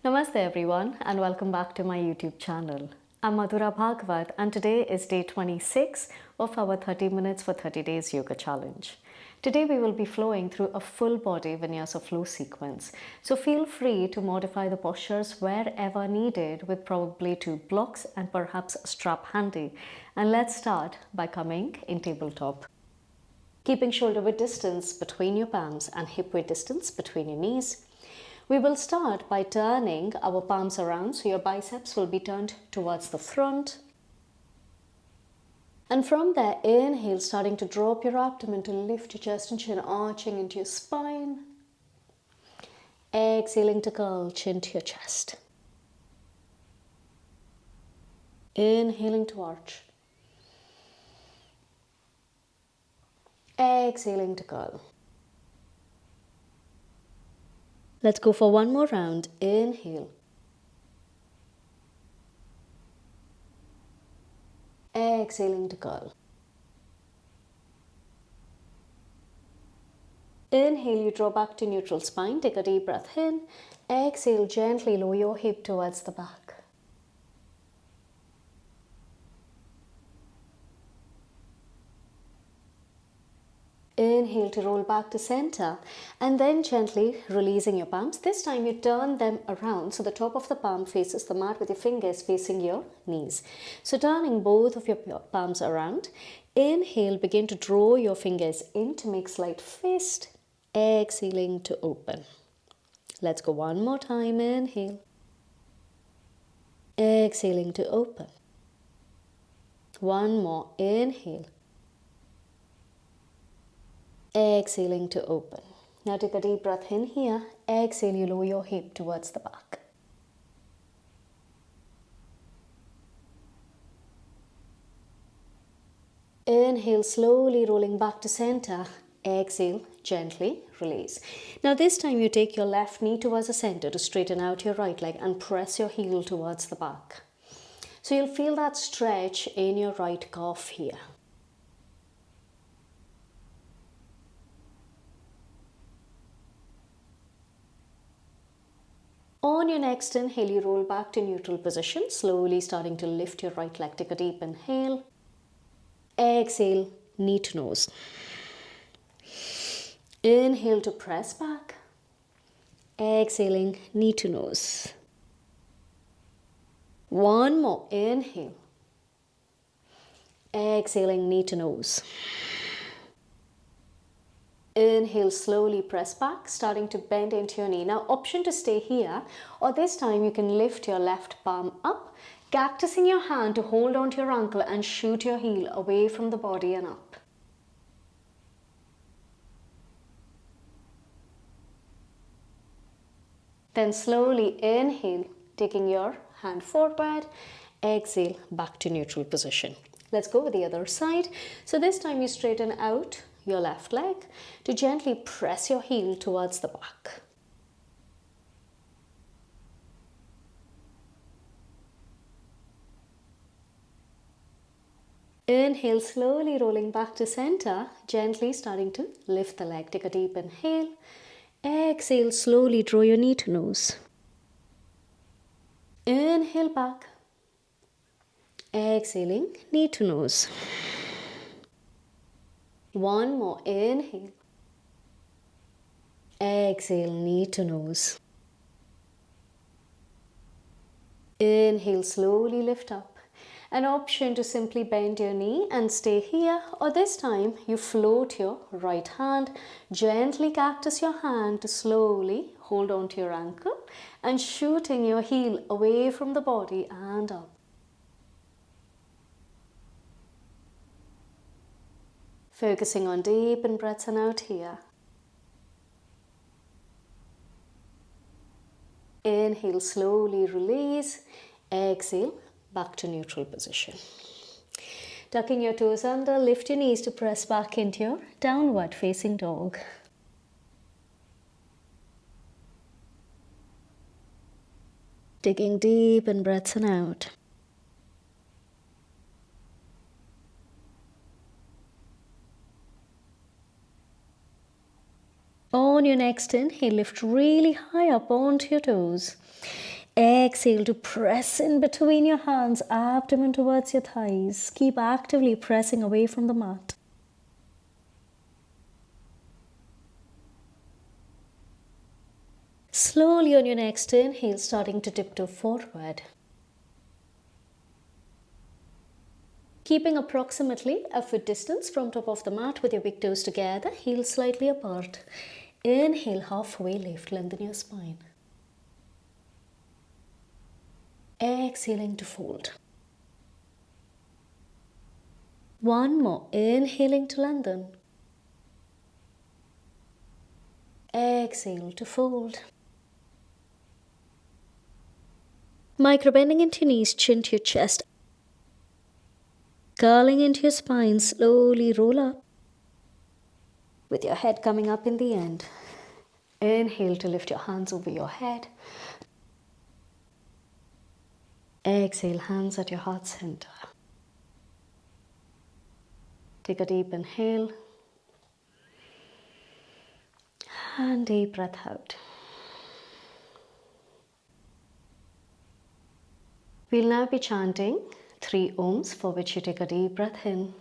Namaste everyone and welcome back to my YouTube channel. I'm Madhura Bhagavat and today is day 26 of our 30 minutes for 30 days yoga challenge. Today we will be flowing through a full body Vinyasa flow sequence. So feel free to modify the postures wherever needed with probably 2 blocks and perhaps a strap handy. And let's start by coming in tabletop. Keeping shoulder width distance between your palms and hip width distance between your knees. We will start by turning our palms around, so your biceps will be turned towards the front. And from there, inhale, starting to drop your abdomen to lift your chest and chin, arching into your spine. Exhaling to curl, chin to your chest. Inhaling to arch. Exhaling to curl. Let's go for one more round. Inhale. Exhaling to curl. Inhale, you draw back to neutral spine. Take a deep breath in. Exhale, gently lower your hip towards the back. Inhale to roll back to center and then gently releasing your palms. This time you turn them around so the top of the palm faces the mat with your fingers facing your knees. So turning both of your palms around. Inhale, begin to draw your fingers in to make slight fist. Exhaling to open. Let's go one more time. Inhale. Exhaling to open. One more. Inhale. Exhaling to open. Now take a deep breath in here. Exhale, you lower your hip towards the back. Inhale, slowly rolling back to center. Exhale, gently release. Now this time you take your left knee towards the center to straighten out your right leg and press your heel towards the back. So you'll feel that stretch in your right calf here. On your next inhale, you roll back to neutral position, slowly starting to lift your right leg. Take a deep inhale. Exhale, knee to nose. Inhale to press back. Exhaling, knee to nose. One more. Inhale. Exhaling, knee to nose. Inhale, slowly press back, starting to bend into your knee. Now, option to stay here, or this time you can lift your left palm up, cactus in your hand to hold onto your ankle and shoot your heel away from the body and up. Then slowly inhale, taking your hand forward, exhale, back to neutral position. Let's go with the other side. So this time you straighten out your left leg to gently press your heel towards the back. Inhale, slowly rolling back to center, gently starting to lift the leg. Take a deep inhale. Exhale, slowly draw your knee to nose. Inhale back. Exhaling, knee to nose. One more. Inhale. Exhale, knee to nose. Inhale, slowly lift up. An option to simply bend your knee and stay here, or this time you float your right hand, gently cactus your hand to slowly hold on to your ankle and shooting your heel away from the body and up. Focusing on deep in breaths and out here. Inhale, slowly release. Exhale, back to neutral position. Tucking your toes under, lift your knees to press back into your downward facing dog. Taking deep in breaths and out. On your next inhale, lift really high up onto your toes. Exhale to press in between your hands, abdomen towards your thighs. Keep actively pressing away from the mat. Slowly on your next inhale, starting to tiptoe forward. Keeping approximately a foot distance from top of the mat with your big toes together, heels slightly apart. Inhale, halfway lift, lengthen your spine. Exhaling to fold. One more, inhaling to lengthen. Exhale to fold. Micro bending into your knees, chin to your chest. Curling into your spine, slowly roll up. With your head coming up in the end. Inhale to lift your hands over your head. Exhale, hands at your heart center. Take a deep inhale. And deep breath out. We'll now be chanting 3 Oms, for which you take a deep breath in.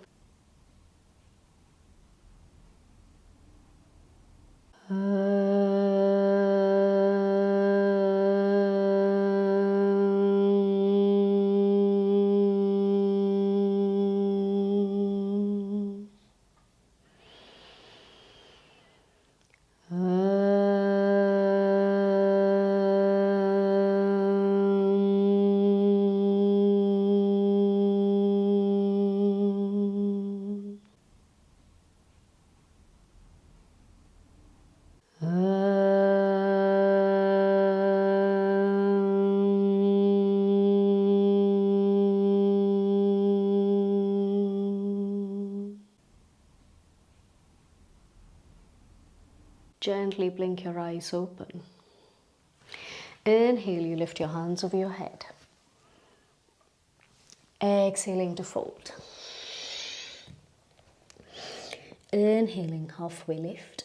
Gently blink your eyes open. Inhale, you lift your hands over your head. Exhaling to fold. Inhaling, halfway lift.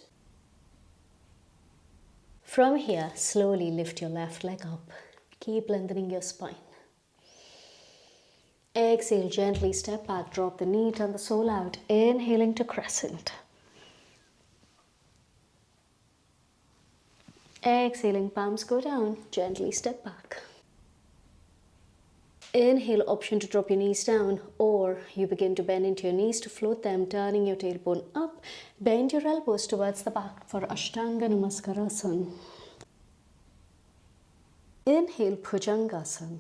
From here, slowly lift your left leg up. Keep lengthening your spine. Exhale, gently step back, drop the knee, turn the sole out. Inhaling to crescent. Exhaling, palms go down, gently step back. Inhale, option to drop your knees down, or you begin to bend into your knees to float them, turning your tailbone up. Bend your elbows towards the back for Ashtanga Namaskar. Inhale, Bhujangasana.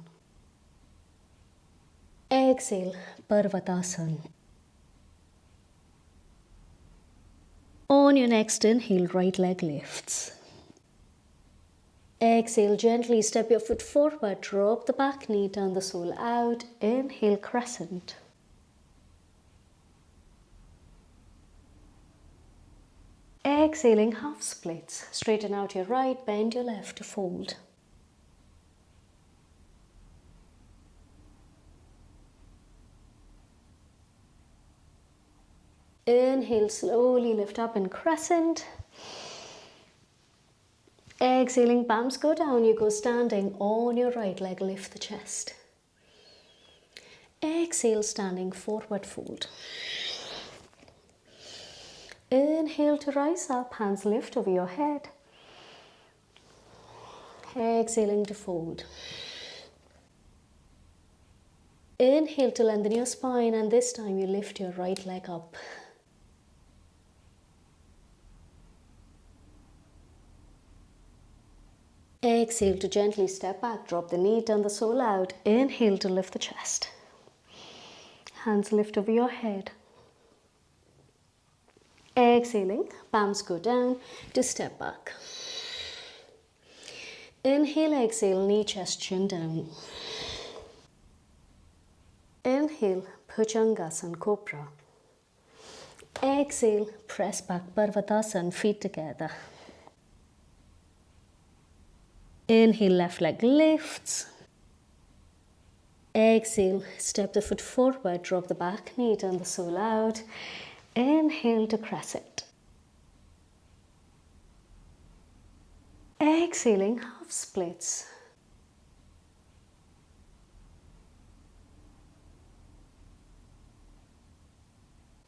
Exhale, Parvatasana. On your next inhale, right leg lifts. Exhale, gently step your foot forward, drop the back knee, turn the sole out. Inhale, crescent. Exhaling, half splits. Straighten out your right, bend your left to fold. Inhale, slowly lift up in crescent. Exhaling, palms go down, you go standing on your right leg, lift the chest. Exhale, standing forward fold. Inhale to rise up, hands lift over your head. Exhaling to fold. Inhale to lengthen your spine, and this time you lift your right leg up. Exhale to gently step back, drop the knee, turn the sole out. Inhale to lift the chest. Hands lift over your head. Exhaling, palms go down to step back. Inhale, exhale, knee, chest, chin down. Inhale, Bhujangasana, Cobra. Exhale, press back, Parvatasana, feet together. Inhale, left leg lifts. Exhale, step the foot forward, drop the back knee, turn the sole out. Inhale to crescent. Exhaling, half splits.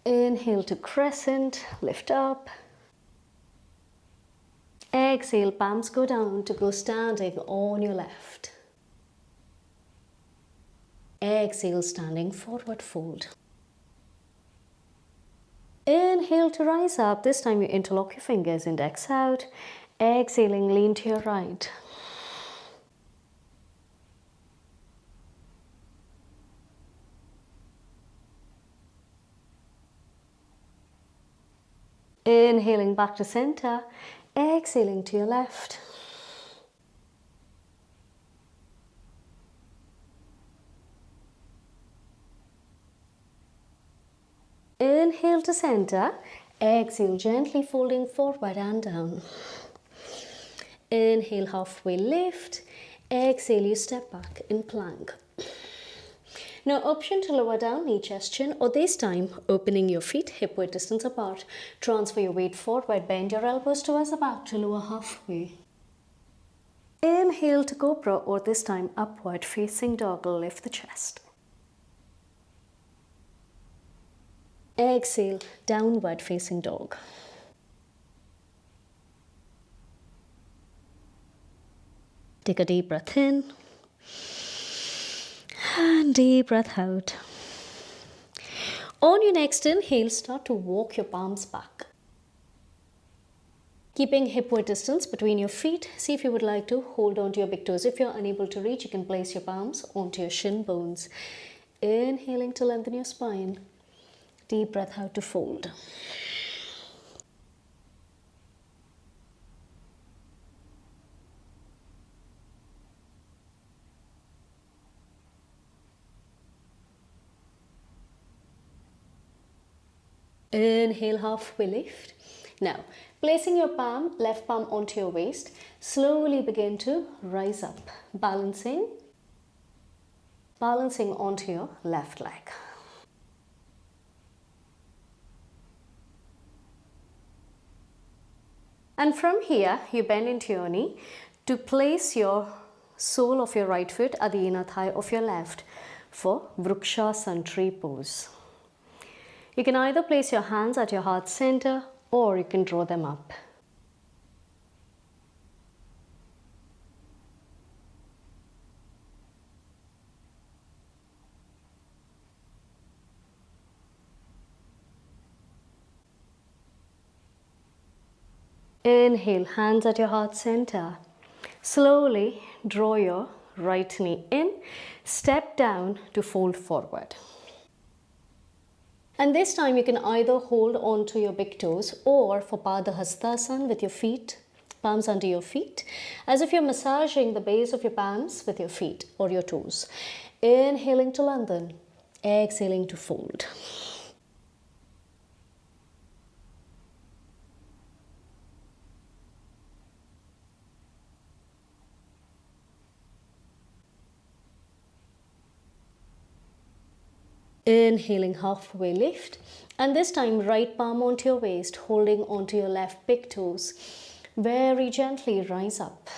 Inhale to crescent, lift up. Exhale, palms go down to go standing on your left. Exhale, standing forward fold. Inhale to rise up. This time you interlock your fingers, index out. Exhaling, lean to your right. Inhaling back to center. Exhaling to your left. Inhale to center. Exhale, gently folding forward and down. Inhale, halfway lift. Exhale, you step back in plank. Now option to lower down, knee, chest, chin, or this time opening your feet hip-width distance apart. Transfer your weight forward, bend your elbows towards the back to lower halfway. Inhale to cobra, or this time upward facing dog, lift the chest. Exhale, downward facing dog. Take a deep breath in and deep breath out. On your next inhale, start to walk your palms back. Keeping hip-width distance between your feet, see if you would like to hold on to your big toes. If you're unable to reach, you can place your palms onto your shin bones. Inhaling to lengthen your spine. Deep breath out to fold. Inhale, halfway lift. Now, placing your left palm onto your waist, slowly begin to rise up, balancing onto your left leg. And from here, you bend into your knee to place your sole of your right foot at the inner thigh of your left for Vrukshasana tree pose. You can either place your hands at your heart center or you can draw them up. Inhale, hands at your heart center. Slowly draw your right knee in, step down to fold forward. And this time you can either hold on to your big toes or for Padahastasana with your feet, palms under your feet, as if you're massaging the base of your palms with your feet or your toes. Inhaling to lengthen, exhaling to fold. Inhaling, halfway lift, and this time right palm onto your waist, holding onto your left big toes. Very gently rise up.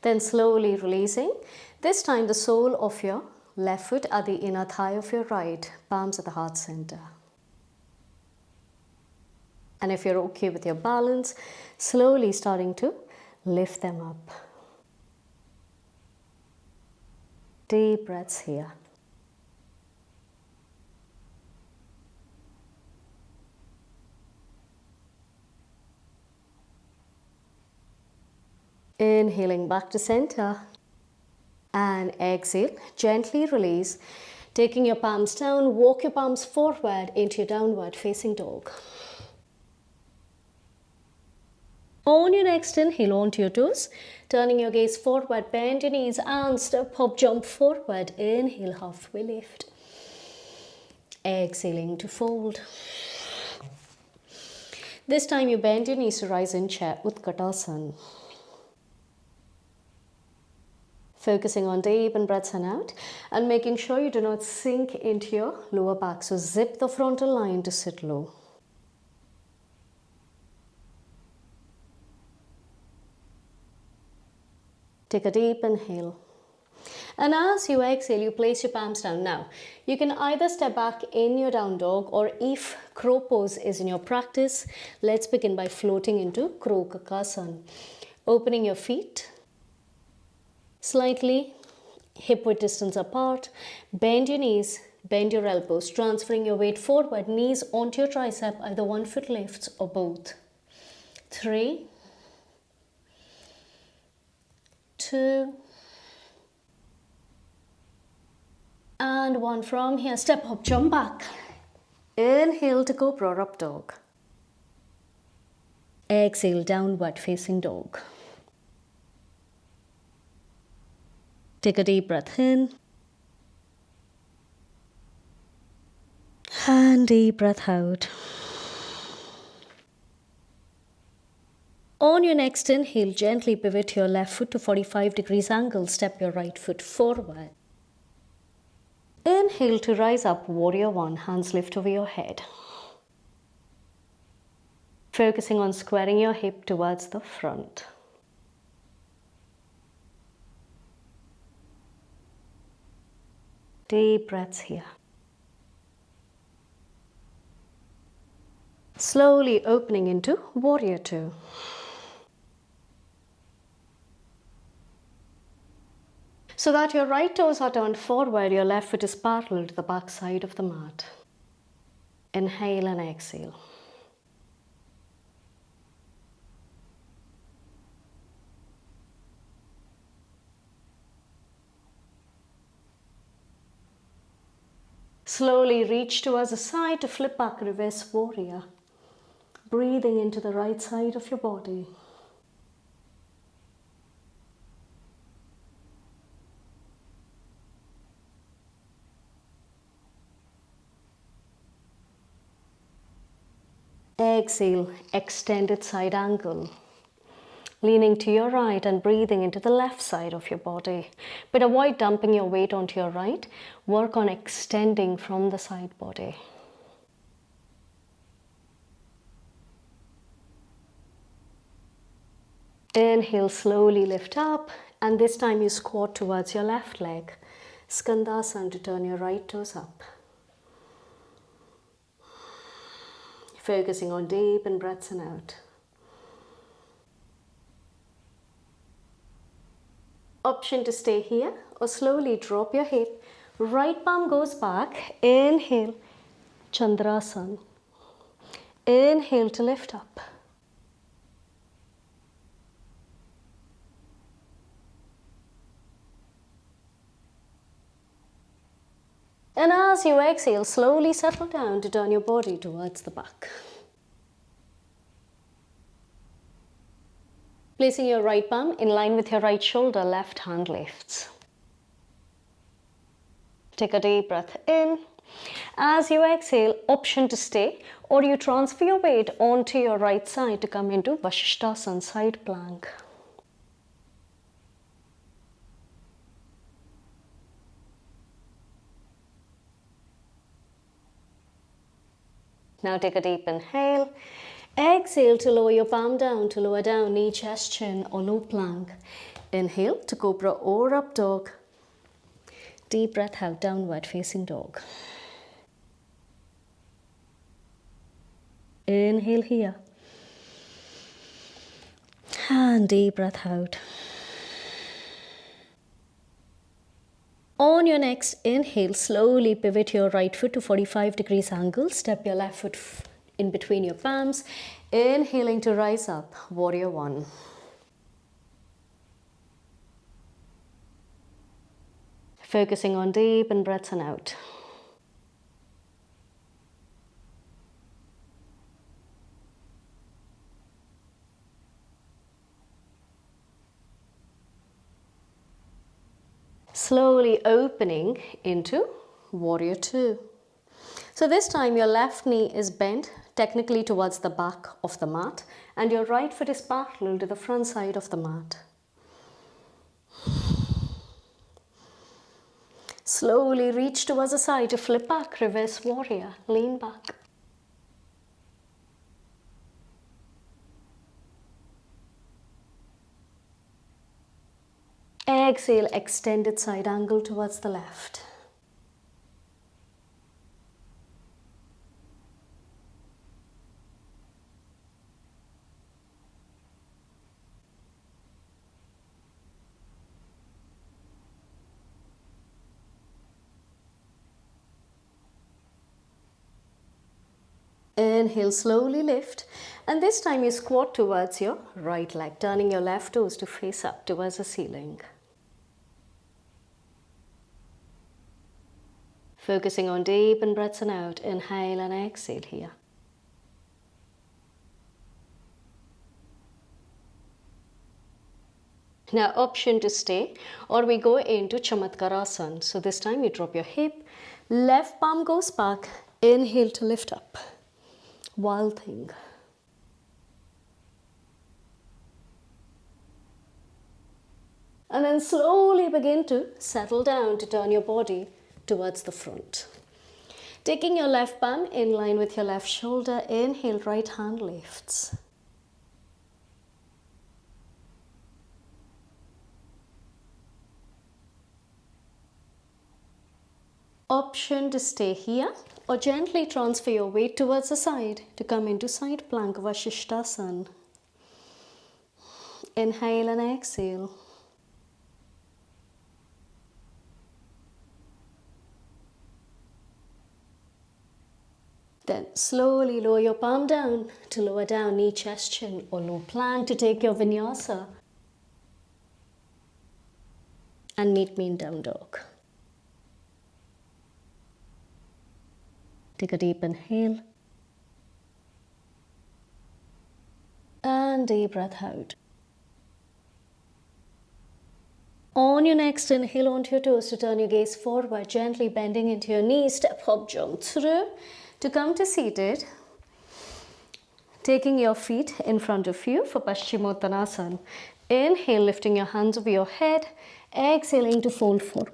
Then slowly releasing, this time the sole of your left foot at the inner thigh of your right, palms at the heart center. And if you're okay with your balance, slowly starting to lift them up. Deep breaths here. Inhaling back to center. And exhale, gently release. Taking your palms down, walk your palms forward into your downward facing dog. On your next inhale, onto your toes, turning your gaze forward, bend your knees and step, hop, jump forward. Inhale, halfway lift. Exhaling to fold. This time you bend your knees to rise in chair, Utkatasana. Focusing on deep in breaths in out and making sure you do not sink into your lower back. So zip the frontal line to sit low. Take a deep inhale. And as you exhale, you place your palms down. Now, you can either step back in your down dog, or if crow pose is in your practice, let's begin by floating into crow kakasana. Opening your feet slightly, hip width distance apart. Bend your knees, bend your elbows, transferring your weight forward, knees onto your tricep, either one foot lifts or both. 3, 2, and 1. From here, step up, jump back. Inhale to cobra or up dog. Exhale, downward facing dog. Take a deep breath in. And deep breath out. On your next inhale, gently pivot your left foot to 45 degrees angle. Step your right foot forward. Inhale to rise up, warrior one, hands lift over your head. Focusing on squaring your hip towards the front. Deep breaths here. Slowly opening into warrior two. So that your right toes are turned forward, your left foot is parallel to the back side of the mat. Inhale and exhale. Slowly reach towards the side to flip back, reverse warrior. Breathing into the right side of your body. Exhale, extended side angle. Leaning to your right and breathing into the left side of your body. But avoid dumping your weight onto your right. Work on extending from the side body. Inhale, slowly lift up, and this time you squat towards your left leg. Skandasana to turn your right toes up. Focusing on deep in breaths in out. Option to stay here or slowly drop your hip. Right palm goes back. Inhale, Chandrasana. Inhale to lift up. And as you exhale, slowly settle down to turn your body towards the back. Placing your right palm in line with your right shoulder, left hand lifts. Take a deep breath in. As you exhale, option to stay, or you transfer your weight onto your right side to come into Vasishthasana, side plank. Now take a deep inhale. Exhale to lower your palm down, to lower down, knee, chest, chin, or low plank. Inhale to cobra or up dog. Deep breath out, downward facing dog. Inhale here. And deep breath out. On your next inhale, slowly pivot your right foot to 45 degrees angle. Step your left foot in between your palms. Inhaling to rise up, warrior one. Focusing on deep in breaths and out. Slowly opening into warrior two. So this time your left knee is bent technically towards the back of the mat and your right foot is parallel to the front side of the mat. Slowly reach towards the side to flip back, reverse warrior, lean back. Exhale, extended side angle towards the left. Inhale, slowly lift, and this time you squat towards your right leg, turning your left toes to face up towards the ceiling. Focusing on deep in breaths in out, inhale and exhale here. Now option to stay, or we go into Chamatkarasana. So this time you drop your hip, left palm goes back, inhale to lift up. Wild thing. And then slowly begin to settle down to turn your body towards the front. Taking your left palm in line with your left shoulder, inhale, right hand lifts. Option to stay here or gently transfer your weight towards the side to come into side plank Vasishthasana. Inhale and exhale. Then slowly lower your palm down to lower down knee, chest, chin, or low plank to take your vinyasa. And meet me in down dog. Take a deep inhale. And deep breath out. On your next inhale, onto your toes to turn your gaze forward, gently bending into your knees, step hop, jump through to come to seated. Taking your feet in front of you for Paschimottanasana. Inhale, lifting your hands over your head. Exhaling to fold forward.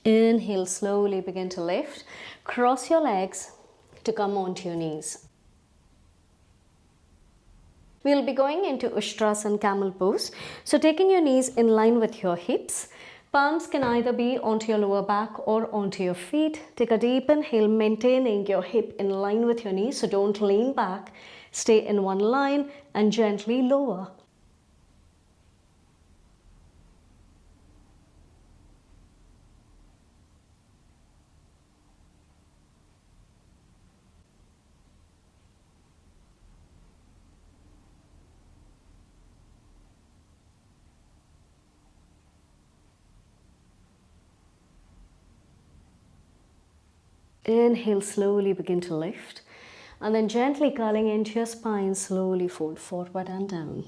Inhale, slowly begin to lift. Cross your legs to come onto your knees. We'll be going into Ustrasana camel pose. So taking your knees in line with your hips. Palms can either be onto your lower back or onto your feet. Take a deep inhale, maintaining your hip in line with your knees. So don't lean back. Stay in one line and gently lower. Inhale, slowly begin to lift. And then gently curling into your spine, slowly fold forward and down.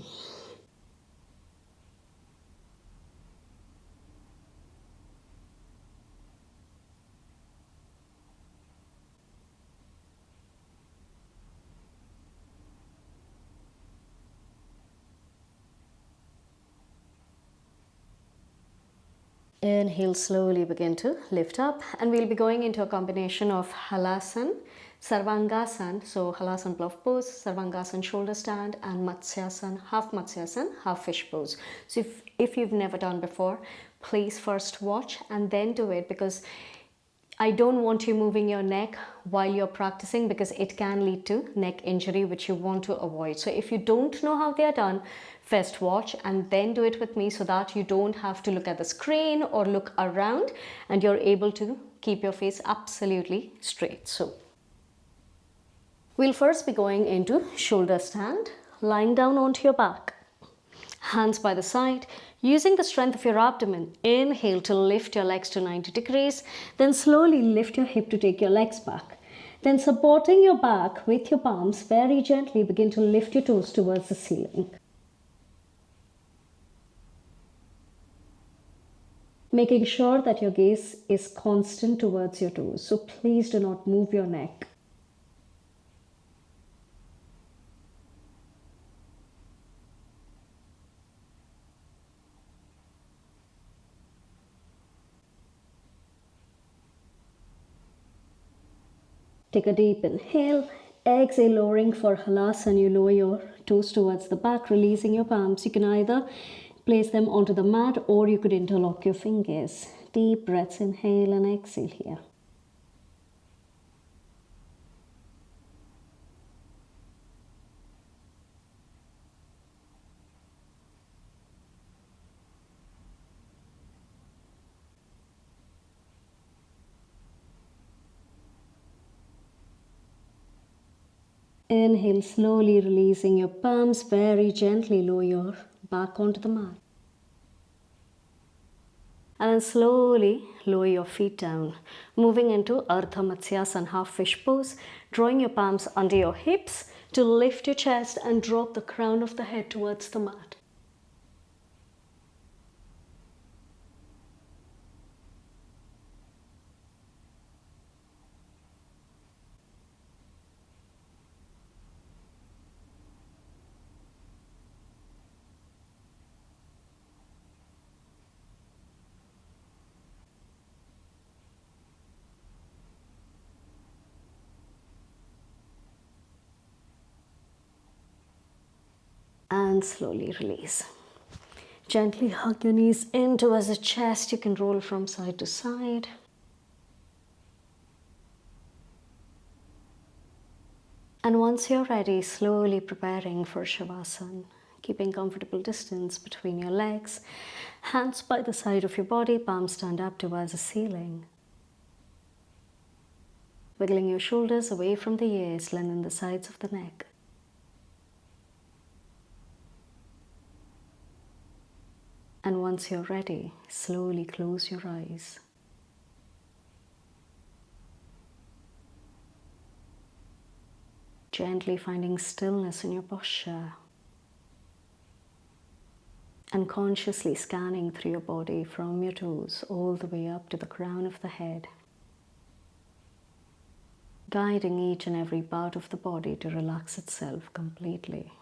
Inhale, slowly begin to lift up, and we'll be going into a combination of Halasana, Sarvangasana, so Halasana bluff pose, Sarvangasana shoulder stand, and Matsyasana, half fish pose. So if you've never done before, please first watch and then do it, because I don't want you moving your neck while you're practicing, because it can lead to neck injury, which you want to avoid. So if you don't know how they are done, first watch and then do it with me, so that you don't have to look at the screen or look around, and you're able to keep your face absolutely straight. So we'll first be going into shoulder stand, lying down onto your back, hands by the side. Using the strength of your abdomen, inhale to lift your legs to 90 degrees, then slowly lift your hip to take your legs back. Then supporting your back with your palms, very gently begin to lift your toes towards the ceiling. Making sure that your gaze is constant towards your toes, so please do not move your neck. Take a deep inhale. Exhale, lowering for halasana. You lower your toes towards the back, releasing your palms. You can either place them onto the mat or you could interlock your fingers. Deep breaths, inhale and exhale here. Inhale, slowly releasing your palms, very gently lower your back onto the mat. And then slowly lower your feet down, moving into Ardha Matsyasana, half fish pose, drawing your palms under your hips to lift your chest and drop the crown of the head towards the mat. And slowly release. Gently hug your knees in towards the chest. You can roll from side to side. And once you're ready, slowly preparing for Shavasana, keeping comfortable distance between your legs, hands by the side of your body, palms stand up towards the ceiling. Wiggling your shoulders away from the ears, lengthen the sides of the neck. And once you're ready, slowly close your eyes. Gently finding stillness in your posture. And consciously scanning through your body from your toes all the way up to the crown of the head. Guiding each and every part of the body to relax itself completely.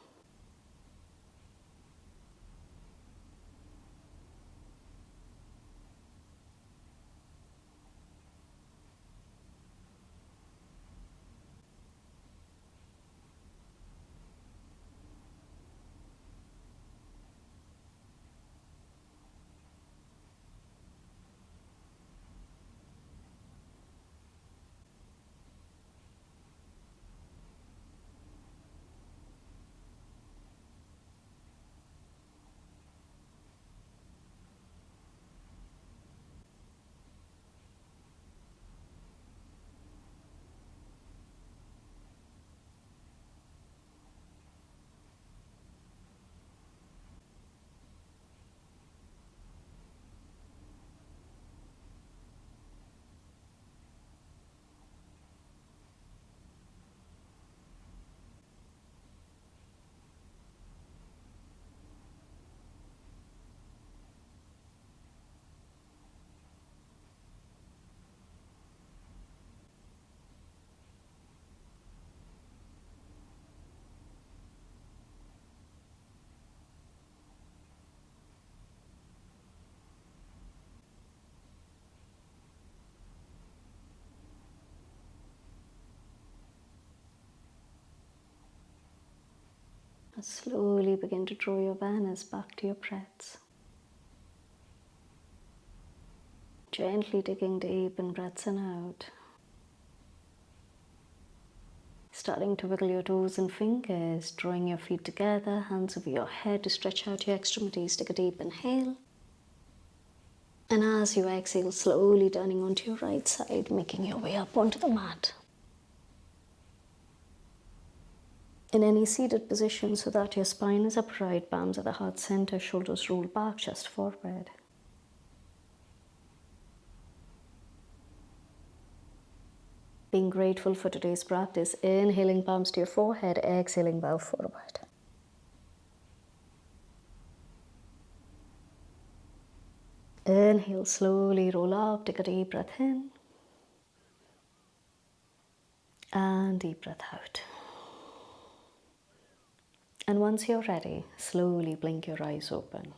And slowly begin to draw your awareness back to your breaths. Gently taking deep in breaths in out. Starting to wiggle your toes and fingers, drawing your feet together, hands over your head to stretch out your extremities. Take a deep inhale. And as you exhale, slowly turning onto your right side, making your way up onto the mat. In any seated position so that your spine is upright, palms at the heart center, shoulders roll back, chest forward. Being grateful for today's practice, inhaling palms to your forehead, exhaling bow forward. Inhale, slowly roll up, take a deep breath in. And deep breath out. And once you're ready, slowly blink your eyes open.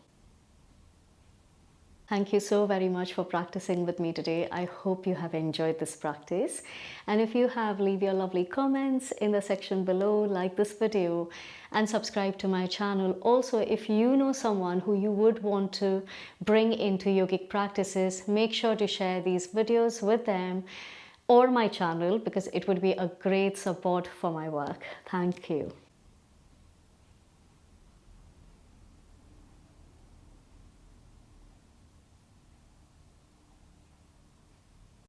Thank you so very much for practicing with me today. I hope you have enjoyed this practice. And if you have, leave your lovely comments in the section below, like this video, and subscribe to my channel. Also, if you know someone who you would want to bring into yogic practices, make sure to share these videos with them or my channel, because it would be a great support for my work. Thank you.